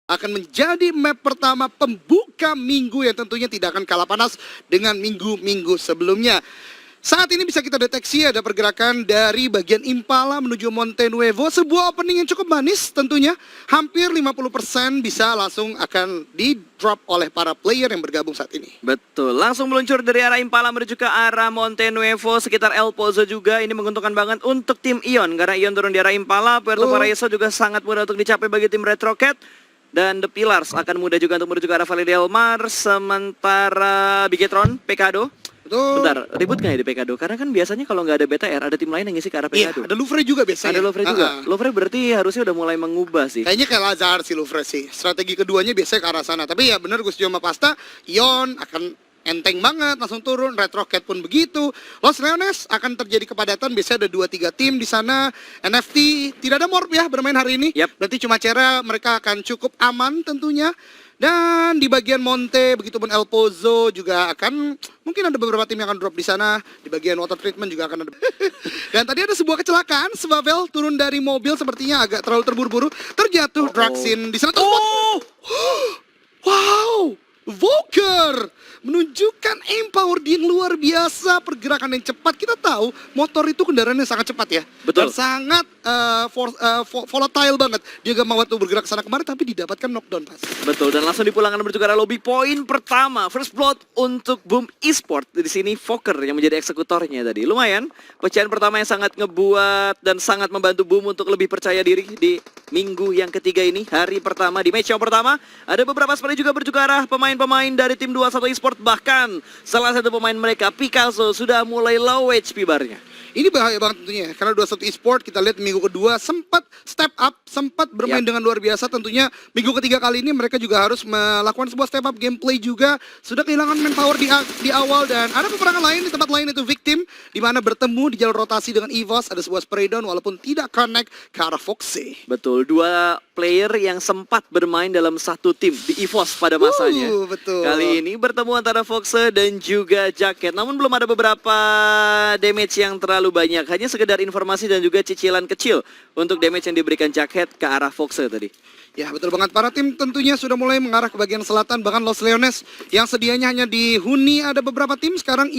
akan menjadi map pertama pembuka minggu yang tentunya tidak akan kalah panas dengan minggu-minggu sebelumnya. Saat ini bisa kita deteksi ada pergerakan dari bagian Impala menuju Monte Nuevo, sebuah opening yang cukup manis tentunya. Hampir 50% bisa langsung akan di-drop oleh para player yang bergabung saat ini. Betul, langsung meluncur dari arah Impala menuju ke arah Monte Nuevo, sekitar El Pozo juga. Ini menguntungkan banget untuk tim Ion, karena Ion turun di arah Impala. Puerto Paraíso juga sangat mudah untuk dicapai bagi tim Red Rocket. Dan The Pillars akan mudah juga untuk menuju ke arah Valle del Mar. Sementara Bigetron, Pekado. Betul. Bentar, ribut nggak ya di Pekado? Karena kan biasanya kalau nggak ada BTR, ada tim lain yang ngisi ke arah Iya, Pekado. ada Louvre juga biasanya. Ada Louvre juga. Louvre berarti harusnya udah mulai mengubah sih. Kayaknya kayak Lazar sih Louvre sih. Strategi keduanya biasanya ke arah sana. Tapi ya benar Gus Joma Pasta, Ion akan enteng banget, langsung turun. Red Rocket pun begitu. Los Leones akan terjadi kepadatan, biasanya ada 2-3 tim di sana. NFT tidak ada Morp ya bermain hari ini. Yap. Berarti cuma Cera mereka akan cukup aman tentunya. Dan di bagian Monte, begitupun El Pozo juga akan, mungkin ada beberapa tim yang akan drop di sana. Di bagian water treatment juga akan ada. Dan tadi ada sebuah kecelakaan, Swavel turun dari mobil sepertinya agak terlalu terburu-buru. Terjatuh Draxin di sana. Wow, Volker menunjukkan empower yang luar biasa, pergerakan yang cepat. Kita tahu motor itu kendaraan yang sangat cepat ya. Betul. Dan sangat volatile banget. Dia gak mau waktu bergerak ke sana kemarin tapi didapatkan knockdown pas. Betul, dan langsung dipulangkan menuju ke arah lobby. Poin pertama, first blood untuk Boom Esport. Di sini Fokker yang menjadi eksekutornya tadi. Lumayan, pecahan pertama yang sangat ngebuat dan sangat membantu Boom untuk lebih percaya diri di minggu yang ketiga ini. Hari pertama, di match yang pertama, ada beberapa sekali juga menuju ke arah pemain-pemain dari tim 21 Esport. Bahkan salah satu pemain mereka, Picasso, sudah mulai low HP barnya. Ini bahaya banget tentunya ya, karena 21 Esport kita lihat minggu kedua sempat step up, sempat bermain dengan luar biasa. Tentunya minggu ketiga kali ini mereka juga harus melakukan sebuah step up gameplay juga. Sudah kehilangan manpower di awal dan ada peperangan lain di tempat lain itu Victim, di mana bertemu di jalur rotasi dengan EVOS, ada sebuah spray down walaupun tidak connect ke arah Foxy. Betul, dua player yang sempat bermain dalam satu tim di EVOS pada masanya. Betul. Kali ini bertemu antara Foxe dan juga Jacket. Namun belum ada beberapa damage yang terlalu banyak. Hanya sekedar informasi dan juga cicilan kecil untuk damage yang diberikan Jacket ke arah Foxe tadi. Ya betul banget, para tim tentunya sudah mulai mengarah ke bagian selatan. Bahkan Los Leones yang sedianya hanya dihuni ada beberapa tim, sekarang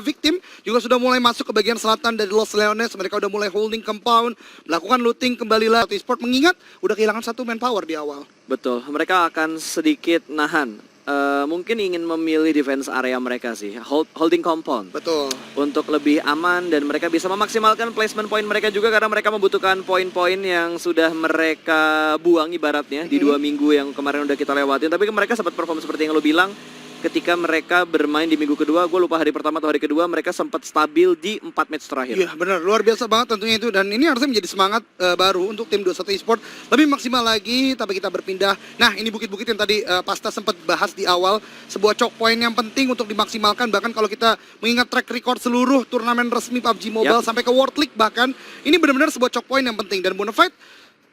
Victim juga sudah mulai masuk ke bagian selatan dari Los Leones. Mereka udah mulai holding compound, melakukan looting kembali lah. Esport mengingat udah kehilangan satu manpower di awal. Betul, mereka akan sedikit nahan. Mungkin ingin memilih defense area mereka sih, holding compound. Betul. Untuk lebih aman dan mereka bisa memaksimalkan placement point mereka juga karena mereka membutuhkan poin-poin yang sudah mereka buang ibaratnya di 2 minggu yang kemarin udah kita lewatin. Tapi mereka sempat perform seperti yang lo bilang. Ketika mereka bermain di minggu kedua, gue lupa hari pertama atau hari kedua, mereka sempat stabil di 4 match terakhir. Iya benar, luar biasa banget tentunya itu. Dan ini harusnya menjadi semangat baru untuk tim 21 Esport. Lebih maksimal lagi, tapi kita berpindah. Nah ini bukit-bukit yang tadi Pasta sempat bahas di awal. Sebuah choke point yang penting untuk dimaksimalkan. Bahkan kalau kita mengingat track record seluruh turnamen resmi PUBG Mobile sampai ke World League bahkan. Ini benar-benar sebuah choke point yang penting. Dan Bonafide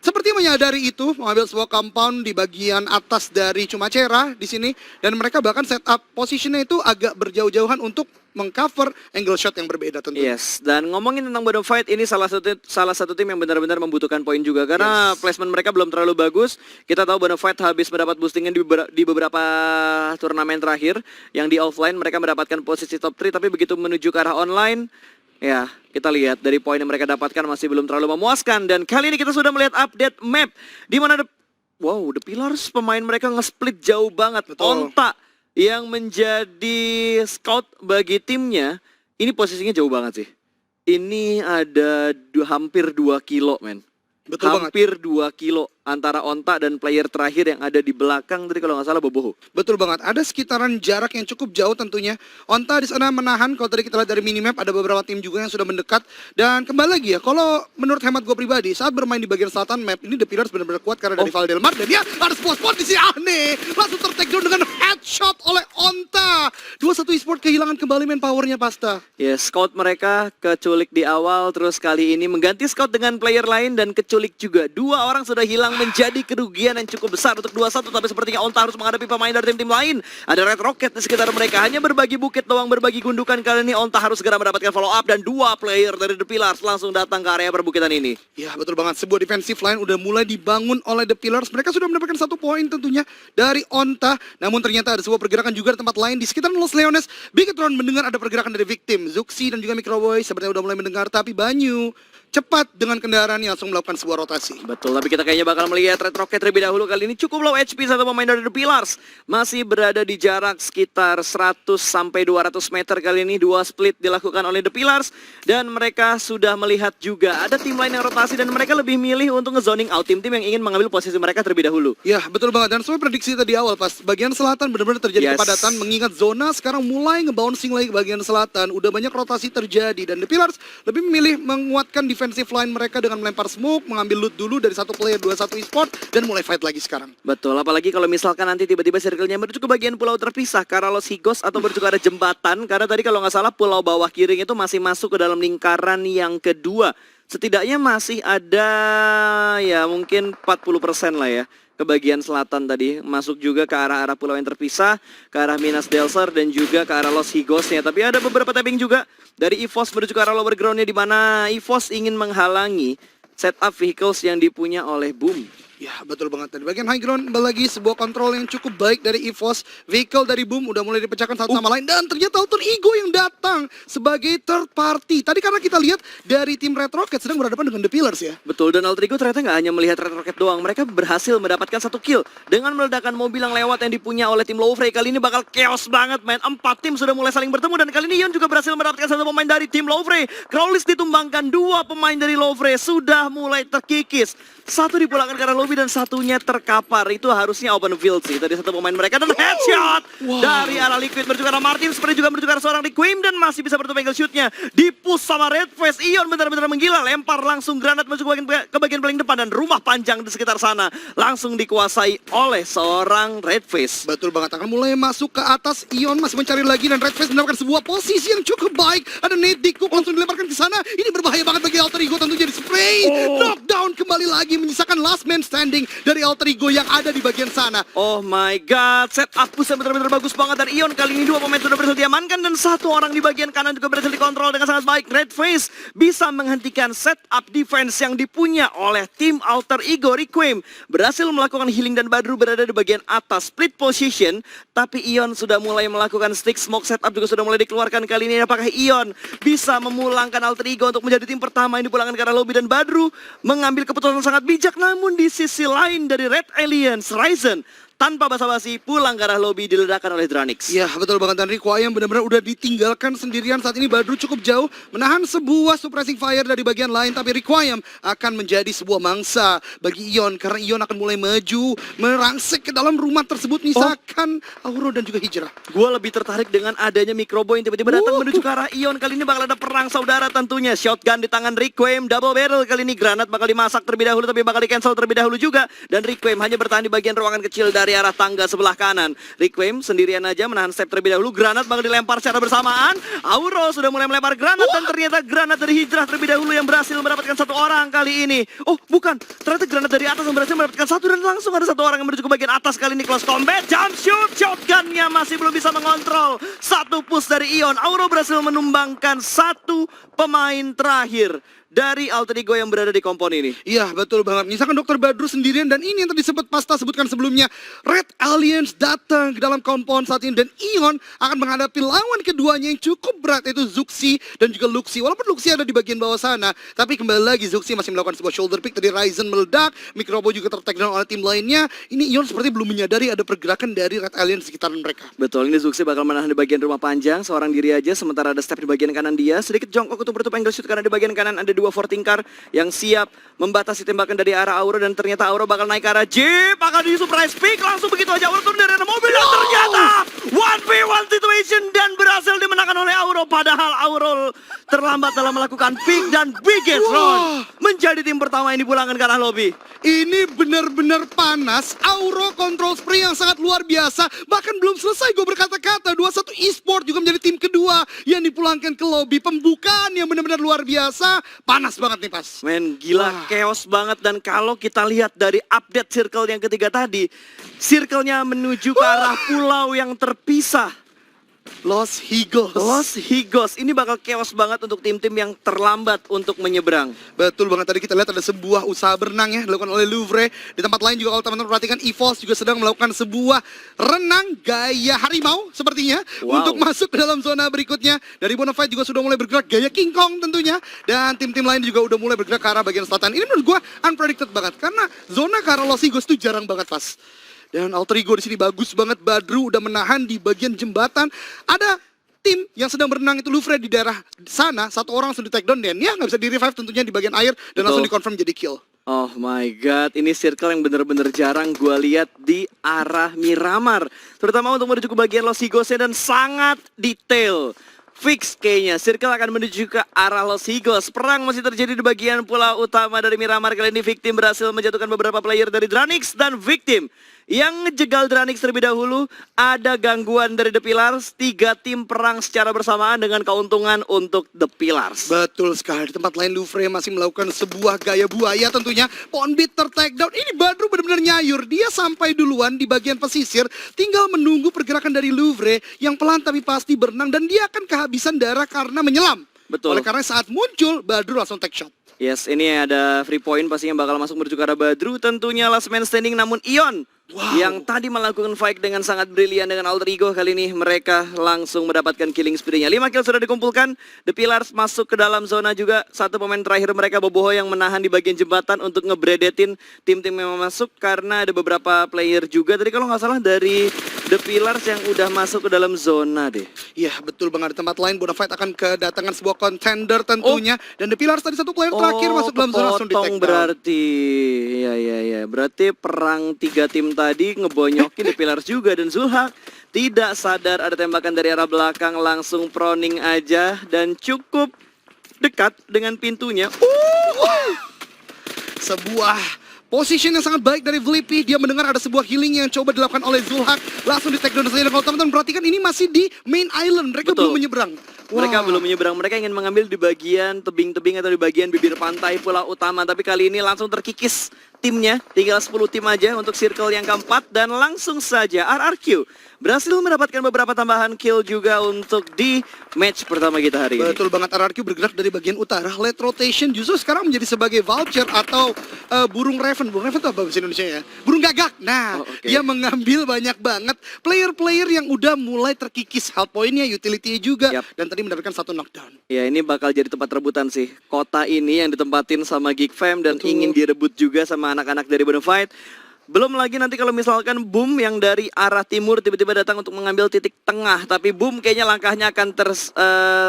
seperti menyadari itu, mengambil sebuah compound di bagian atas dari Cumacera di sini. Dan mereka bahkan setup positionnya itu agak berjauh-jauhan untuk mengcover angle shot yang berbeda tentunya. Yes, dan ngomongin tentang Bonafide, ini salah satu tim yang benar-benar membutuhkan poin juga. Karena placement mereka belum terlalu bagus. Kita tahu Bonafide habis mendapat boostingan di beberapa turnamen terakhir. Yang di offline mereka mendapatkan posisi top 3, tapi begitu menuju ke arah online, ya, kita lihat dari poin yang mereka dapatkan masih belum terlalu memuaskan. Dan kali ini kita sudah melihat update map di mana The Pillars pemain mereka nge-split jauh banget. Betul. Onta yang menjadi scout bagi timnya, ini posisinya jauh banget sih. Ini ada hampir 2 kilo, men. Betul hampir 2 kilo antara Onta dan player terakhir yang ada di belakang tadi kalau nggak salah Boboho. Betul banget, ada sekitaran jarak yang cukup jauh tentunya. Onta di sana menahan, kalau tadi kita lihat dari minimap ada beberapa tim juga yang sudah mendekat. Dan kembali lagi ya, kalau menurut hemat gue pribadi, saat bermain di bagian selatan map ini The Pillars benar-benar kuat karena dari Valle del Mar. Dan dia ada sebuah spot di sini aneh, langsung ter-take down dengan headshot oleh Onta. 21 Esport kehilangan kembali manpowernya Pasta. Ya, scout mereka keculik di awal, terus kali ini mengganti scout dengan player lain dan keculik juga. 2 orang sudah hilang memang menjadi kerugian yang cukup besar untuk 2-1, tapi sepertinya Onta harus menghadapi pemain dari tim-tim lain. Ada Red Rocket di sekitar mereka, hanya berbagi bukit doang, berbagi gundukan. Kali ini Onta harus segera mendapatkan follow up dan 2 player dari The Pillars langsung datang ke area perbukitan ini. Ya betul banget, sebuah defensive line udah mulai dibangun oleh The Pillars. Mereka sudah mendapatkan 1 poin tentunya dari Onta. Namun ternyata ada sebuah pergerakan juga di tempat lain di sekitar Los Leones. Bigetron mendengar ada pergerakan dari victim. Zuxi dan juga Microboy sepertinya udah mulai mendengar, tapi Banyu cepat dengan kendaraannya langsung melakukan sebuah rotasi. Betul, tapi kita kayaknya bakal melihat Red Rocket terlebih dahulu. Kali ini cukup low HP, satu pemain dari The Pillars masih berada di jarak sekitar 100 sampai 200 meter. Kali ini 2 split dilakukan oleh The Pillars dan mereka sudah melihat juga ada tim lain yang rotasi dan mereka lebih milih untuk nge-zoning out tim-tim yang ingin mengambil posisi mereka terlebih dahulu. Ya betul banget, dan sesuai prediksi tadi awal pas bagian selatan benar-benar terjadi Yes. kepadatan, mengingat zona sekarang mulai ngebouncing lagi ke bagian selatan. Udah banyak rotasi terjadi dan The Pillars lebih memilih menguatkan defensive line mereka dengan melempar smoke, mengambil loot dulu dari 1 player 21 e-sport dan mulai fight lagi sekarang. Betul, apalagi kalau misalkan nanti tiba-tiba circle-nya menuju ke bagian pulau terpisah karena Los Higos atau juga ada jembatan, karena tadi kalau nggak salah pulau bawah kiri itu masih masuk ke dalam lingkaran yang kedua. Setidaknya masih ada ya mungkin 40% lah ya ke bagian selatan tadi, masuk juga ke arah-arah pulau yang terpisah, ke arah Minas Delcer dan juga ke arah Los Higosnya. Tapi ada beberapa tapping juga dari EVOS menuju ke arah lower groundnya, di mana EVOS ingin menghalangi setup vehicles yang dipunya oleh Boom. Ya betul banget, di bagian high ground kembali lagi sebuah kontrol yang cukup baik dari EVOS. Vehicle dari Boom udah mulai dipecahkan satu sama lain, dan ternyata Alter Ego yang datang sebagai third party. Tadi karena kita lihat dari tim Red Rocket sedang berhadapan dengan The Pillars ya. Betul, dan Alter Ego ternyata nggak hanya melihat Red Rocket doang, mereka berhasil mendapatkan 1 kill dengan meledakkan mobil yang lewat yang dipunya oleh tim Lowfrey. Kali ini bakal chaos banget, main 4 tim sudah mulai saling bertemu, dan kali ini Ion juga berhasil mendapatkan 1 pemain dari tim Lowfrey. Crowlist ditumbangkan, 2 pemain dari Lowfrey sudah mulai terkikis. 1 dipulangkan ke arah lobby dan 1-nya terkapar. Itu harusnya open field sih. Tadi 1 pemain mereka dan headshot dari arah Liquid menuju ke arah Martin. Seperti juga menuju ke arah seorang Requiem dan masih bisa bertutup angle shootnya. Dipush sama Redface. Ion benar-benar menggila. Lempar langsung granat masuk ke bagian paling depan dan rumah panjang di sekitar sana langsung dikuasai oleh seorang Redface. Betul banget, akan mulai masuk ke atas. Ion masih mencari lagi dan Redface mendapatkan sebuah posisi yang cukup baik. Ada nade Dick Cook langsung dilemparkan ke sana. Ini berbahaya banget bagi Alter Ego, tentunya di spray. Knockdown kembali lagi, menyisakan last man standing dari Alter Ego yang ada di bagian sana. Oh my god, setup push benar-benar bagus banget dari Ion. Kali ini 2 pemain sudah berhasil diamankan dan 1 orang di bagian kanan juga berhasil dikontrol dengan sangat baik. Redface bisa menghentikan setup defense yang dipunya oleh tim Alter Ego. Requiem berhasil melakukan healing dan Badru berada di bagian atas split position, tapi Ion sudah mulai melakukan stick smoke. Setup juga sudah mulai dikeluarkan. Kali ini apakah Ion bisa memulangkan Alter Ego untuk menjadi tim pertama yang dipulangkan ke arah lobby, dan Badru mengambil keputusan sangat bijak. Namun di sisi lain dari Red Aliens, Ryzen tanpa basa-basi pulang ke arah lobby diledakkan oleh Dranix. Ya betul banget, dan Requiem benar-benar udah ditinggalkan sendirian saat ini. Badru cukup jauh menahan sebuah suppressing fire dari bagian lain, tapi Requiem akan menjadi sebuah mangsa bagi Ion karena Ion akan mulai maju merangsek ke dalam rumah tersebut, misalkan Auro dan juga Hijrah. Gue lebih tertarik dengan adanya Microboy yang tiba-tiba datang menuju ke arah Ion. Kali ini bakal ada perang saudara tentunya. Shotgun di tangan Requiem, double barrel kali ini. Granat bakal dimasak terlebih dahulu tapi bakal di cancel terlebih dahulu juga, dan Requiem hanya bertahan di bagian ruangan kecil dari arah tangga sebelah kanan. Requiem sendirian aja menahan step terlebih dahulu. Granat bakal dilempar secara bersamaan. Auro sudah mulai melempar granat dan ternyata granat dari Hijrah terlebih dahulu yang berhasil mendapatkan 1 orang kali ini. Oh bukan, ternyata granat dari atas yang berhasil mendapatkan 1 dan langsung ada 1 orang yang menuju ke bagian atas. Kali ini close combat, jump shoot, shotgunnya masih belum bisa mengontrol. 1 push dari Ion. Auro berhasil menumbangkan 1 pemain terakhir dari Alter Ego yang berada di kompon ini. Iya betul banget, misalkan Dr. Badru sendirian, dan ini yang tadi sempat Pasta sebutkan sebelumnya. Red Aliens datang ke dalam kompon saat ini dan Ion akan menghadapi lawan keduanya yang cukup berat, yaitu Zuxi dan juga Luxi. Walaupun Luxi ada di bagian bawah sana, tapi kembali lagi Zuxi masih melakukan sebuah shoulder pick. Tadi Ryzen meledak, Microbo juga ter-takedown oleh tim lainnya. Ini Ion seperti belum menyadari ada pergerakan dari Red Aliens di sekitaran mereka. Betul, ini Zuxi bakal menahan di bagian rumah panjang seorang diri aja, sementara ada step di bagian kanan dia. Sedikit jongkok untuk bertutup angle shoot karena di bagian kanan ada 2 14 car yang siap membatasi tembakan dari arah Auro, dan ternyata Auro bakal naik ke arah Jeep, akan di surprise pick langsung begitu aja Auro turun dari arah mobil dan ternyata 1v1 situation dan berhasil dimenangkan oleh Auro, padahal Auro terlambat dalam melakukan pick dan biggest round menjadi tim pertama yang dipulangkan ke arah lobby. Ini benar-benar panas. Auro control spree yang sangat luar biasa. Bahkan belum selesai gue berkata-kata, 21 e-sport juga menjadi tim kedua yang dipulangkan ke lobby. Pembukaan yang benar-benar luar biasa. panas banget nih pas. Men, gila, Wah. chaos banget. Dan kalau kita lihat dari update circle yang ketiga tadi, circle-nya menuju ke arah pulau yang terpisah. Los Higos. Los Higos, ini bakal chaos banget untuk tim-tim yang terlambat untuk menyeberang. Betul banget, tadi kita lihat ada sebuah usaha berenang ya dilakukan oleh Louvre. Di tempat lain juga kalau teman-teman perhatikan, EVOS juga sedang melakukan sebuah renang gaya harimau sepertinya. Wow. Untuk masuk ke dalam zona berikutnya. Dari Bonafide juga sudah mulai bergerak gaya King Kong tentunya. Dan tim-tim lain juga udah mulai bergerak ke arah bagian selatan. Ini menurut gua unpredicted banget karena zona ke arah Los Higos itu jarang banget pas. Dan Alter Ego di sini bagus banget, Badru udah menahan di bagian jembatan. Ada tim yang sedang berenang itu Louvre di daerah sana, satu orang langsung di take down dan ya nggak bisa di revive tentunya di bagian air dan langsung Betul. dikonfirm jadi kill. Oh my god, ini circle yang bener-bener jarang gue lihat di arah Miramar. Terutama untuk menuju ke bagian Los Higosnya dan sangat detail. Fix kayaknya, circle akan menuju ke arah Los Higos. Perang masih terjadi di bagian pulau utama dari Miramar. Kali ini Victim berhasil menjatuhkan beberapa player dari Dranix dan Victim yang ngejegal Dranix terlebih dahulu. Ada gangguan dari The Pillars. 3 tim perang secara bersamaan dengan keuntungan untuk The Pillars. Betul sekali, di tempat lain Louvre masih melakukan sebuah gaya buaya tentunya. Ponbit ter-take down, ini Badru benar-benar nyayur. Dia sampai duluan di bagian pesisir, tinggal menunggu pergerakan dari Louvre yang pelan tapi pasti berenang dan dia akan kehabisan darah karena menyelam. Betul. Oleh karena saat muncul, Badru langsung take shot. Yes, ini ada free point pastinya bakal masuk menuju ke arah Badru. Tentunya last man standing namun Ion Wow. yang tadi melakukan fight dengan sangat brilian dengan Alter Ego. Kali ini mereka langsung mendapatkan killing spree-nya. 5 kill sudah dikumpulkan. The Pillars masuk ke dalam zona juga. Satu pemain terakhir mereka Boboho yang menahan di bagian jembatan untuk ngebredetin tim-tim yang masuk. Karena ada beberapa player juga. Tadi kalau nggak salah dari The Pillars yang udah masuk ke dalam zona deh. Iya betul banget, di tempat lain Bonafide akan kedatangan sebuah contender tentunya. Dan The Pillars tadi satu player terakhir masuk dalam zona langsung di take kepotong down. berarti. Ya. Berarti perang 3 tim tadi ngebonyokin The Pillars juga. Dan Zulhak tidak sadar ada tembakan dari arah belakang. Langsung proning aja. Dan cukup dekat dengan pintunya. Sebuah position yang sangat baik dari Vlippy. Dia mendengar ada sebuah healing yang coba dilakukan oleh Zulhak. Langsung di take down saja. Dan kalau teman-teman perhatikan, ini masih di main island. Mereka Betul. belum menyeberang. Mereka Wah. belum menyeberang, mereka ingin mengambil di bagian tebing-tebing atau di bagian bibir pantai pulau utama. Tapi kali ini langsung terkikis timnya, tinggal 10 tim aja untuk circle yang keempat. Dan langsung saja RRQ berhasil mendapatkan beberapa tambahan kill juga untuk di match pertama kita hari ini. Betul banget, RRQ bergerak dari bagian utara. Late rotation justru sekarang menjadi sebagai vulture atau burung raven. Burung raven itu apa bahasa Indonesia ya? Burung gagak. Nah, Oh, oke. dia mengambil banyak banget player-player yang udah mulai terkikis. Health point-nya, utility-nya juga. Yap. Dan tadi mendapatkan satu knockdown. Ya, ini bakal jadi tempat rebutan sih. Kota ini yang ditempatin sama Geek Fam dan Betul. ingin direbut juga sama anak-anak dari Bonafide. Belum lagi nanti kalau misalkan Boom yang dari arah timur tiba-tiba datang untuk mengambil titik tengah. Tapi Boom kayaknya langkahnya akan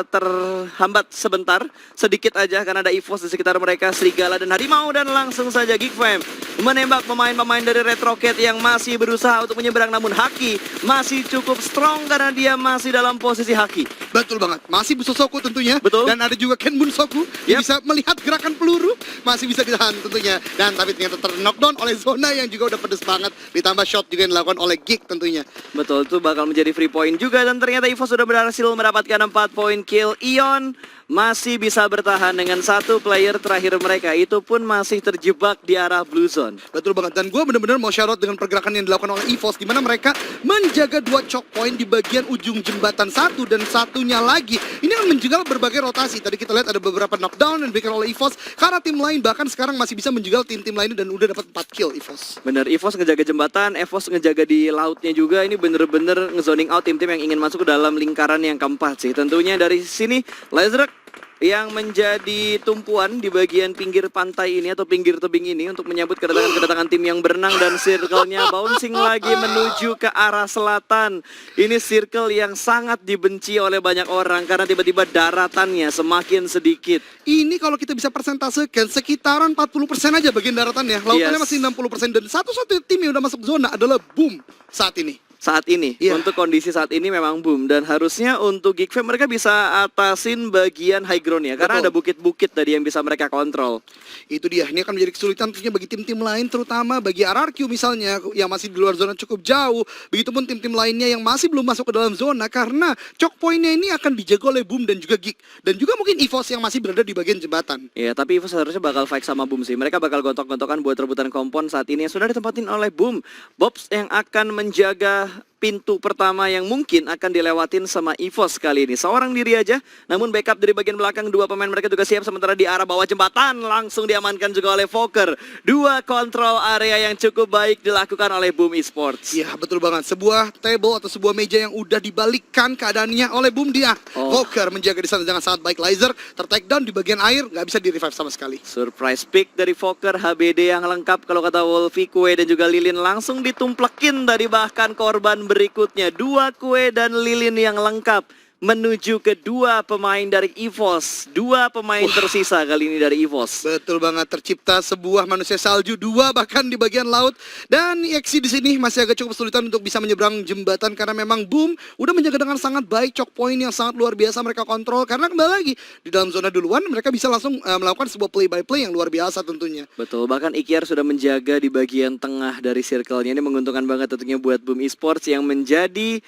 terhambat sebentar. Sedikit aja karena ada EVOS di sekitar mereka. Serigala dan Harimau. Dan langsung saja Geek Fam menembak pemain-pemain dari Red Rocket yang masih berusaha untuk menyeberang. Namun Haki masih cukup strong karena dia masih dalam posisi Haki. Betul banget, masih Busosoku tentunya. Betul. Dan ada juga Ken Bunsoku yang Yap. bisa melihat gerakan peluru. Masih bisa ditahan tentunya. Dan tapi ternyata ter-knockdown oleh zona yang juga udah pedes banget. Ditambah shot juga yang dilakukan oleh Geek tentunya. Betul, itu bakal menjadi free point juga. Dan ternyata EVOS sudah berhasil mendapatkan 4 poin kill. Ion masih bisa bertahan dengan satu player terakhir mereka. Itu pun masih terjebak di arah Blue Zone. Betul banget, dan gue benar-benar mau shout out dengan pergerakan yang dilakukan oleh EVOS, di mana mereka menjaga 2 choke point di bagian ujung jembatan satu dan satunya lagi. Ini akan menjegal berbagai rotasi. Tadi kita lihat ada beberapa knockdown yang diberikan oleh EVOS karena tim lain bahkan sekarang masih bisa menjegal tim-tim lainnya dan udah dapat 4 kill EVOS. Bener, EVOS ngejaga jembatan, EVOS ngejaga di lautnya juga. Ini bener-bener ngezoning out tim-tim yang ingin masuk ke dalam lingkaran yang keempat sih. Tentunya dari sini Lazarek yang menjadi tumpuan di bagian pinggir pantai ini atau pinggir tebing ini untuk menyambut kedatangan tim yang berenang. Dan circle-nya bouncing lagi menuju ke arah selatan. Ini circle yang sangat dibenci oleh banyak orang karena tiba-tiba daratannya semakin sedikit. Ini kalau kita bisa persentasekan sekitaran 40% aja bagian daratannya. Lautannya Yes. masih 60%, dan satu-satu tim yang udah masuk zona adalah Boom saat ini. saat ini. Iya. Untuk kondisi saat ini memang boom, dan harusnya untuk Geek Fam mereka bisa atasin bagian high ground ya, karena Betul. ada bukit-bukit tadi yang bisa mereka kontrol. Itu dia, ini akan menjadi kesulitan tentunya bagi tim-tim lain, terutama bagi RRQ misalnya yang masih di luar zona cukup jauh. Begitupun tim-tim lainnya yang masih belum masuk ke dalam zona, karena choke point-nya ini akan dijaga oleh Boom dan juga Geek. Dan juga mungkin EVOS yang masih berada di bagian jembatan. Ya, tapi Evo seharusnya bakal fight sama Boom sih. Mereka bakal gontok-gontokan buat rebutan kompon saat ini yang sudah ditempatin oleh Boom. Bobs yang akan menjaga pintu pertama yang mungkin akan dilewatin sama EVOS kali ini. Seorang diri aja, namun backup dari bagian belakang dua pemain mereka juga siap, sementara di arah bawah jembatan langsung diamankan juga oleh Fokker. Dua kontrol area yang cukup baik dilakukan oleh Boom Esports. Iya, betul banget. Sebuah table atau sebuah meja yang udah dibalikkan keadaannya oleh Boom dia. Fokker menjaga di sana dengan sangat baik. Laser ter-take down di bagian air, nggak bisa di-revive sama sekali. Surprise pick dari Fokker, HBD yang lengkap kalau kata Wolfie, Kue dan juga Lilin langsung ditumplekin dari bahkan korban berikutnya. Dua Kue dan Lilin yang lengkap menuju ke dua pemain dari EVOS. Dua pemain tersisa kali ini dari EVOS. Betul banget, tercipta sebuah manusia salju, dua bahkan di bagian laut. Dan EXE di sini masih agak cukup kesulitan untuk bisa menyeberang jembatan karena memang Boom udah menjaga dengan sangat baik choke point yang sangat luar biasa mereka kontrol. Karena kembali lagi di dalam zona duluan mereka bisa langsung melakukan sebuah play by play yang luar biasa tentunya. Betul, bahkan Ikiar sudah menjaga di bagian tengah dari circle-nya. Ini menguntungkan banget tentunya buat Boom Esports yang menjadi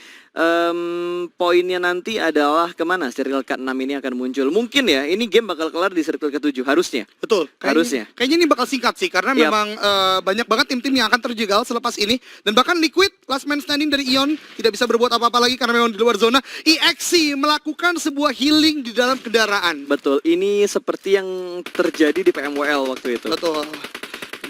poinnya nanti adalah kemana circle ke-6 ini akan muncul. Mungkin ya, ini game bakal kelar di circle ke-7, harusnya. Betul, Harusnya. Kayaknya ini bakal singkat sih, karena Yap. memang banyak banget tim-tim yang akan terjegal selepas ini. Dan bahkan Liquid, last man standing dari Ion, tidak bisa berbuat apa-apa lagi karena memang di luar zona. EXE melakukan sebuah healing di dalam kendaraan. Betul, ini seperti yang terjadi di PMWL waktu itu. Betul.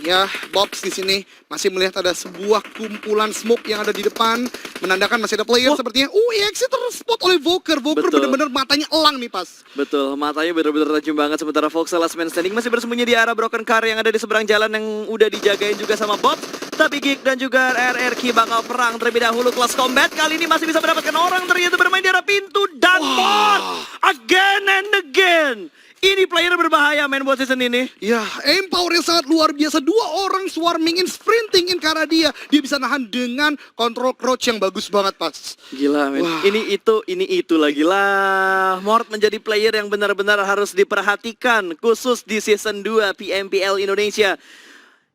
Ya, Bobs di sini masih melihat ada sebuah kumpulan smoke yang ada di depan, menandakan masih ada player sepertinya. EXE terspot oleh Voker. Voker Betul. benar-benar matanya elang nih pas. Betul, matanya benar-benar tajam banget. Sementara Foxel last man standing masih bersembunyi di arah broken car yang ada di seberang jalan yang udah dijagain juga sama Bob. Tapi Geek dan juga RRQ bakal perang terlebih dahulu. Kelas combat kali ini masih bisa mendapatkan orang ternyata bermain di arah pintu dan more again and again. Ini player berbahaya main buat season ini. Ya, aim power yang sangat luar biasa. Dua orang swarming in, sprinting in ke arah dia. Dia bisa nahan dengan kontrol crouch yang bagus banget pas. Gila men, Wah. ini itu lagi lah. Mort menjadi player yang benar-benar harus diperhatikan, khusus di season 2 PMPL Indonesia.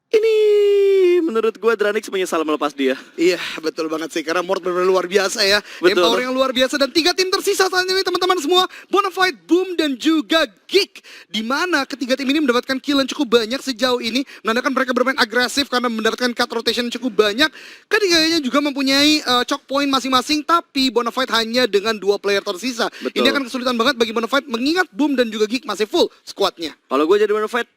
Ini menurut gua Dranix menyesal melepas dia. Iya, betul banget sih. Karena Mort benar-benar luar biasa ya. Aim Betul. power yang luar biasa. Dan 3 tim tersisa saat ini teman-teman semua. Bonafide, Boom, dan juga Geek. Dimana ketiga tim ini mendapatkan kill yang cukup banyak sejauh ini. Menandakan mereka bermain agresif karena mendapatkan cut rotation yang cukup banyak. Ketiganya juga mempunyai choke point masing-masing. Tapi Bonafide hanya dengan 2 player tersisa. Betul. Ini akan kesulitan banget bagi Bonafide mengingat Boom dan juga Geek masih full squadnya. Kalau gue jadi Bonafide,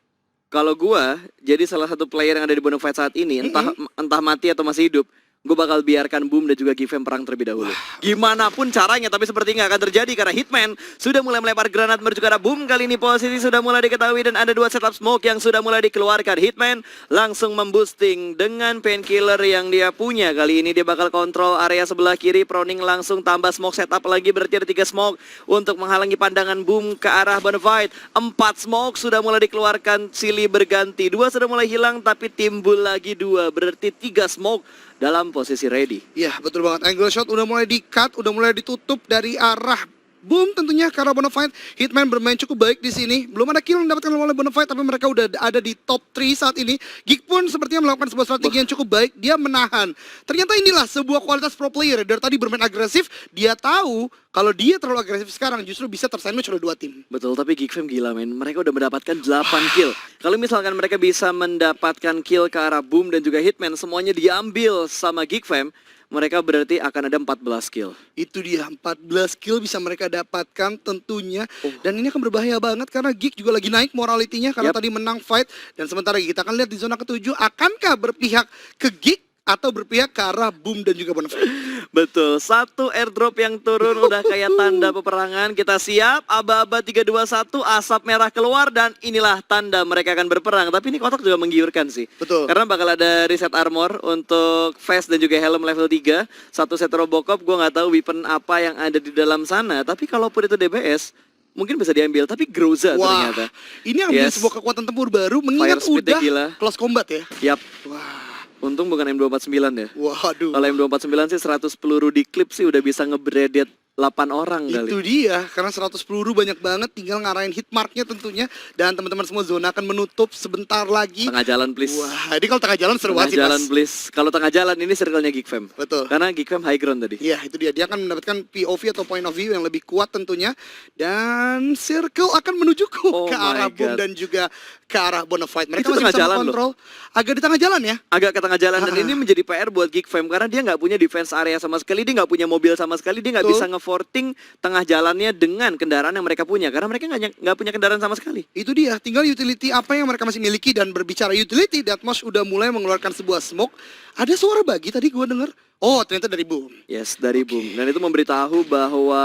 kalau gua jadi salah satu player yang ada di Bonafide saat ini, entah mati atau masih hidup, gue bakal biarkan Boom dan juga Givem perang terlebih dahulu. Gimana pun caranya, tapi seperti nggak akan terjadi karena Hitman sudah mulai melempar granat menuju ke arah Boom. Kali ini posisi sudah mulai diketahui dan ada 2 setup smoke yang sudah mulai dikeluarkan. Hitman langsung memboosting dengan painkiller yang dia punya. Kali ini dia bakal kontrol area sebelah kiri. Proning langsung tambah smoke setup lagi, berarti ada 3 smoke untuk menghalangi pandangan Boom ke arah Bonafide. 4 smoke sudah mulai dikeluarkan, silih berganti. 2 sudah mulai hilang tapi timbul lagi 2, berarti 3 smoke dalam posisi ready. Ya, betul banget. Angle shot udah mulai di-cut, udah mulai ditutup dari arah Boom tentunya karena Bonafide. Hitman bermain cukup baik di sini. Belum ada kill yang didapatkan oleh Bonafide, tapi mereka udah ada di top 3 saat ini. Geek pun sepertinya melakukan sebuah strategi yang cukup baik. Dia menahan. Ternyata inilah sebuah kualitas pro player. Dari tadi bermain agresif, dia tahu kalau dia terlalu agresif sekarang justru bisa tersandwich oleh 2 tim. Betul, tapi Geek Fam gila men. Mereka udah mendapatkan 8 kill. Kalau misalkan mereka bisa mendapatkan kill ke arah Boom dan juga Hitman, semuanya diambil sama Geek Fam, mereka berarti akan ada 14 kill. Itu dia, 14 kill bisa mereka dapatkan tentunya. Dan ini akan berbahaya banget karena Geek juga lagi naik moralitinya karena tadi menang fight. Dan sementara kita akan lihat di zona ke-7, akankah berpihak ke Geek atau berpihak ke arah Boom dan juga Bonafide? Betul, 1 airdrop yang turun udah kayak tanda peperangan. Kita siap, aba-aba 321, asap merah keluar dan inilah tanda mereka akan berperang. Tapi ini kotak juga menggiurkan sih. Betul. Karena bakal ada reset armor untuk vest dan juga helm level 3. 1 set Robocop, gue nggak tahu weapon apa yang ada di dalam sana. Tapi kalaupun itu DBS, mungkin bisa diambil. Tapi Groza Wah, ternyata. ini yang menjadi sebuah kekuatan tempur baru mengingat Fire speed-nya udah gila. close combat ya. Yap. Wah, Untung bukan M249 ya. Waduh. Kalau M249 sih 100 peluru di klip sih udah bisa ngebredet 8 orang kali. Itu dia, karena 100 peluru banyak banget, tinggal ngarahin hit marknya tentunya. Dan teman-teman semua zona akan menutup sebentar lagi. Tengah jalan please. Wah, jadi kalau tengah jalan seru Tengah banget sih, jalan Mas. please. Kalau tengah jalan ini circle-nya Geek Fam. Betul. Karena Geek Fam high ground tadi. Iya, itu dia. Dia akan mendapatkan POV atau point of view yang lebih kuat tentunya. Dan circle akan menuju Oh ke arah my boom God. dan juga ke arah Bonafide. Mereka Itu masih tengah bisa jalan mengontrol. Agak di tengah jalan ya. Agak ke tengah jalan dan Ah. ini menjadi PR buat Geek Fam karena dia nggak punya defense area sama sekali, dia nggak punya mobil sama sekali, dia nggak Betul. bisa nge-forting tengah jalannya dengan kendaraan yang mereka punya karena mereka nggak punya kendaraan sama sekali. Itu dia, tinggal utility apa yang mereka masih miliki. Dan berbicara utility, Deathmatch udah mulai mengeluarkan sebuah smoke. Ada suara bagi tadi gue denger. Oh, ternyata dari boom. Yes, dari boom. Dan itu memberitahu bahwa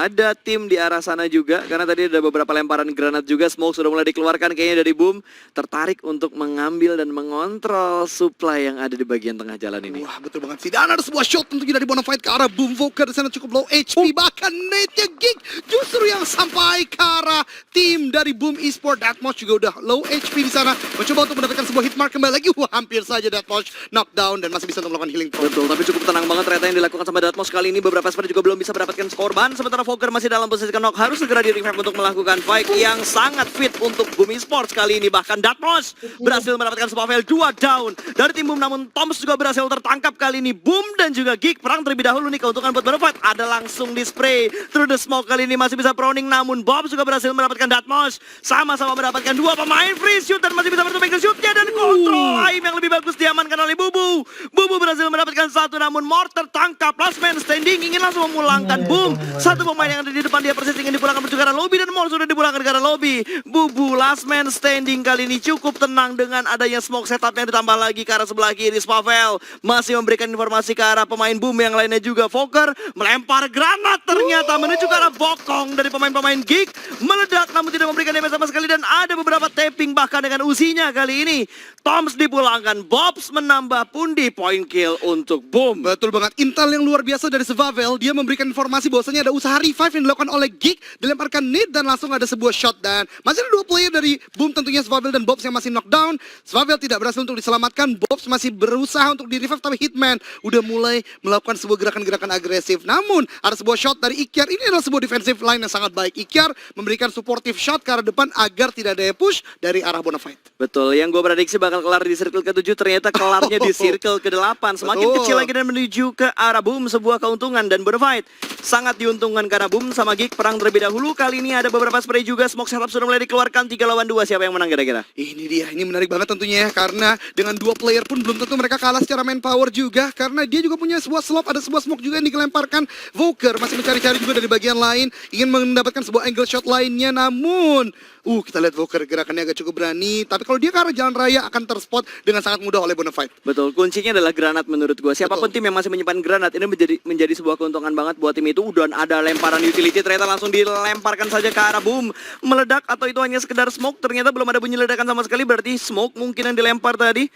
ada tim di arah sana juga karena tadi ada beberapa lemparan granat juga, smoke sudah mulai dikeluarkan kayaknya dari boom, tertarik untuk mengambil dan mengontrol supply yang ada di bagian tengah jalan ini. Wah, betul banget sih. Dan ada sebuah shot tentunya dari Bonafide ke arah boom. Voker di sana cukup low HP. Bahkan nade-nya Geek justru yang sampai ke arah tim dari Boom Esport. Deathmatch juga udah low HP di sana. Mencoba untuk mendapatkan sebuah hit mark kembali lagi. Wah, hampir saja Deathmatch knockdown dan masih bisa untuk melakukan healing. Betul, tapi cukup tenang banget ternyata yang dilakukan sama Deathmatch kali ini. Beberapa squad juga belum bisa mendapatkan korban. Sementara Fokker masih dalam posisi knock, harus segera di revive untuk melakukan fight yang sangat fit untuk Boom Esports kali ini. Bahkan Deathmatch berhasil mendapatkan sebuah fail 2 down dari tim Boom, namun Toms juga berhasil tertangkap kali ini. Boom dan juga Geek perang terlebih dahulu nih, keuntungan buat Bonafide ada langsung di spray through the smoke kali ini, masih bisa proning, namun Bob juga berhasil mendapatkan Deathmatch, sama-sama mendapatkan 2 pemain free shoot dan masih bisa menutup angle shootnya dan kontrol aim yang lebih bagus diamankan oleh Bubu. Bubu berhasil mendapatkan 1, namun Mort tertangkap. Last man standing ingin langsung memulangkan Boom. 1 pemain yang ada di depan dia persis ingin dipulangkan menuju ke arah lobby dan Mort sudah dipulangkan ke arah lobby. Bubu last man standing kali ini cukup tenang dengan adanya smoke setup yang ditambah lagi ke arah sebelah kiri. Spavel masih memberikan informasi ke arah pemain Boom yang lainnya juga. Fokker melempar granat ternyata menuju ke arah bokong dari pemain-pemain Geek, meledak namun tidak memberikan damage sama sekali dan ada beberapa tapping bahkan dengan usinya kali ini. Toms dipulangkan, Bobs menambah pundi point kill untuk Boom. Betul banget, intel yang luar biasa dari Survival. Dia memberikan informasi bahwasanya ada usaha revive yang dilakukan oleh Geek, dilemparkan nade dan langsung ada sebuah shot. Dan masih ada 2 player dari Boom tentunya, Survival dan Bobs yang masih knockdown. Survival tidak berhasil untuk diselamatkan, Bobs masih berusaha untuk di revive, tapi Hitman udah mulai melakukan sebuah gerakan-gerakan agresif. Namun ada sebuah shot dari Ikyar, ini adalah sebuah defensive line yang sangat baik. Ikyar memberikan supportive shot ke arah depan agar tidak ada push dari arah Bonafide. Betul, yang gue prediksi bakal kelar di circle ke-7 ternyata kelarnya di circle ke-8. Semakin Betul. kecil lagi dan menuju ke arah Boom, sebuah keuntungan dan Bonafide sangat diuntungkan karena Boom sama Geek perang terlebih dahulu. Kali ini ada beberapa spray juga, smoke setup sudah mulai dikeluarkan, 3 lawan 2. Siapa yang menang kira-kira? Ini dia, ini menarik banget tentunya ya, karena dengan 2 player pun belum tentu mereka kalah secara manpower juga, karena dia juga punya sebuah slop, ada sebuah smoke juga yang dilemparkan. Voker masih mencari-cari juga dari bagian lain, ingin mendapatkan sebuah angle shot lainnya, namun kita lihat Voker gerakannya agak cukup berani, tapi kalau dia ke arah jalan raya akan terspot dengan sangat mudah oleh Bonafide. Betul, kuncinya adalah granat menurut gua. Siapapun tim yang masih menyimpan granat ini menjadi sebuah keuntungan banget buat tim itu. Udah ada lemparan utility, ternyata langsung dilemparkan saja ke arah Boom. Meledak atau itu hanya sekedar smoke? Ternyata belum ada bunyi ledakan sama sekali, berarti smoke mungkin yang dilempar tadi.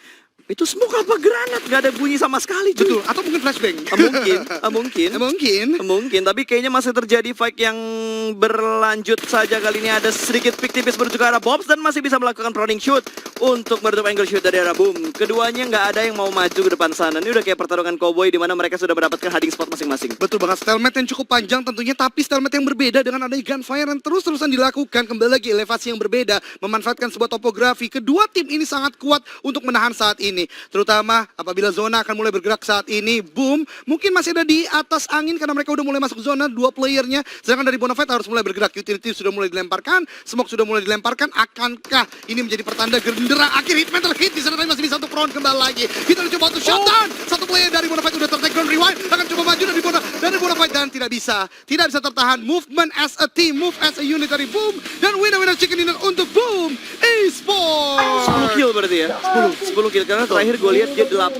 Itu smoke apa granat? Gak ada bunyi sama sekali, cuy. Betul, atau mungkin flashbang. Mungkin, tapi kayaknya masih terjadi fight yang berlanjut saja. Kali ini ada sedikit pick tipis menuju ke arah Bobs dan masih bisa melakukan proning shoot untuk menutup angle shoot dari arah Boom. Keduanya nggak ada yang mau maju ke depan sana. Ini udah kayak pertarungan cowboy di mana mereka sudah mendapatkan hiding spot masing-masing. Betul banget, stalemate yang cukup panjang tentunya, tapi stalemate yang berbeda dengan adanya gunfire yang terus-terusan dilakukan. Kembali lagi elevasi yang berbeda, memanfaatkan sebuah topografi. Kedua tim ini sangat kuat untuk menahan saat ini, terutama apabila zona akan mulai bergerak saat ini. Boom mungkin masih ada di atas angin karena mereka udah mulai masuk zona 2 playernya, sedangkan dari Bonafide harus mulai bergerak. Utility sudah mulai dilemparkan, smoke sudah mulai dilemparkan. Akankah ini menjadi pertanda genderang akhir? Hitman terhit di sana, tapi masih bisa untuk front kembali lagi. Kita coba untuk shutdown. 1 player dari Bonafide udah tertake ground rewind, akan coba maju dari Bonafide dan tidak bisa tertahan. Movement as a team, move as a unit dari Boom, dan winner chicken dinner untuk Boom Esports. 10 kill berarti ya? 10 kill karena terakhir gue lihat dia 8